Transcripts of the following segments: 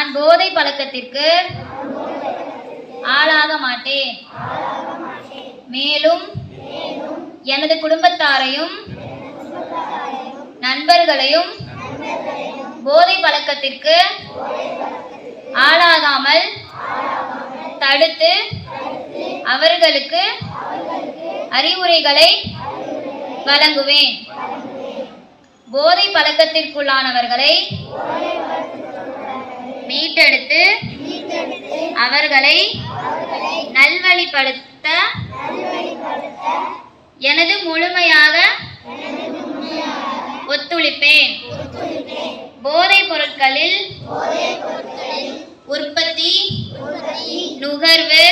நான் போதை பழக்கத்திற்கு ஆளாக மாட்டேன். மேலும் எனது குடும்பத்தாரையும் நண்பர்களையும் போதை பழக்கத்திற்கு ஆளாகாமல் தடுத்து அவர்களுக்கு அறிவுரைகளை வழங்குவேன். போதை பழக்கத்திற்குள்ளானவர்களை மீட்டெடுத்து அவர்களை நல்வழிப்படுத்த எனது முழுமையாக ஒத்துழைப்பேன். போதைப் பொருட்களில் உற்பத்தி, நுகர்வு,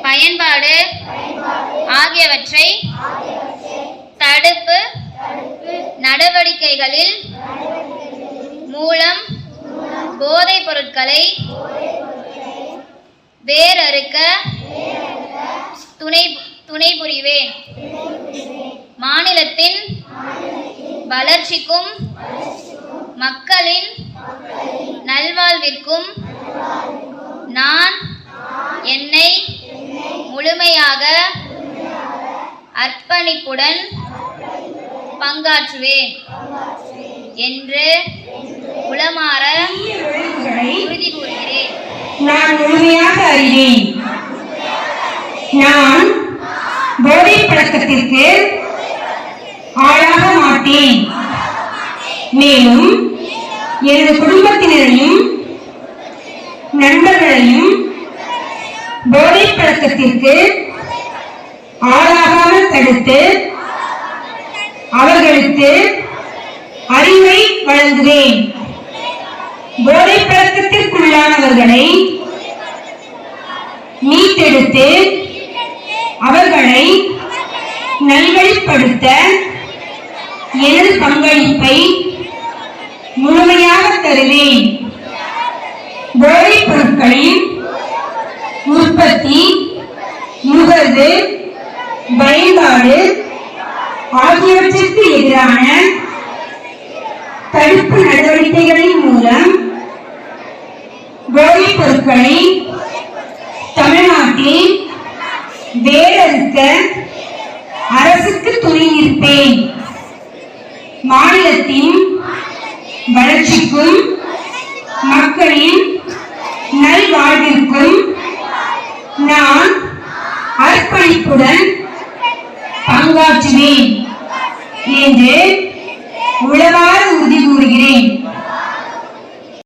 பயன்பாடு ஆகியவற்றை தடுப்பு நடவடிக்கைகளில் மூலம் போதைப் பொருட்களை வேரறுக்க துணை புரிவேன். மாநிலத்தின் வளர்ச்சிக்கும் மக்களின் நல்வாழ்விற்கும் நான் என்னை முழுமையாக அர்ப்பணிப்புடன் பங்காற்றுவேன் என்று உளமாற உறுதி கூறுகிறேன். நான் முழுமையாக அறிவேன். நான் போதை பழக்கத்திற்கு ஆளாக மாட்டேன். மேலும் எனது குடும்பத்தினரையும் நண்பர்களையும் போதை பழக்கத்திற்கு ஆளாகாமல் தடுத்து அவர்களுக்கு அறிவை வழங்குவேன். போதை பழக்கத்திற்குள்ளானவர்களை மீட்டெடுத்து அவர்களை நல்வழிப்படுத்த எனது பங்களிப்பை முழுமையாக தருவேன். போதைப் பொருட்களின் உற்பத்தி, நுகர்வு, பயன்பாடு ஆகியவற்றிற்கு எதிரான தடுப்பு நடவடிக்கைகளின் மூலம் போதைப் பொருட்களை தமிழ்நாட்டில் வேரறுக்க அரசுக்கு துணை நிற்பேன். மாநிலத்தின் வளர்ச்சிக்கும் மக்களின் நல்வாழ்விற்கும் நான் அர்ப்பணிப்புடன் பங்காற்றுவேன் என்று உளமாற உறுதி கூறுகிறேன்.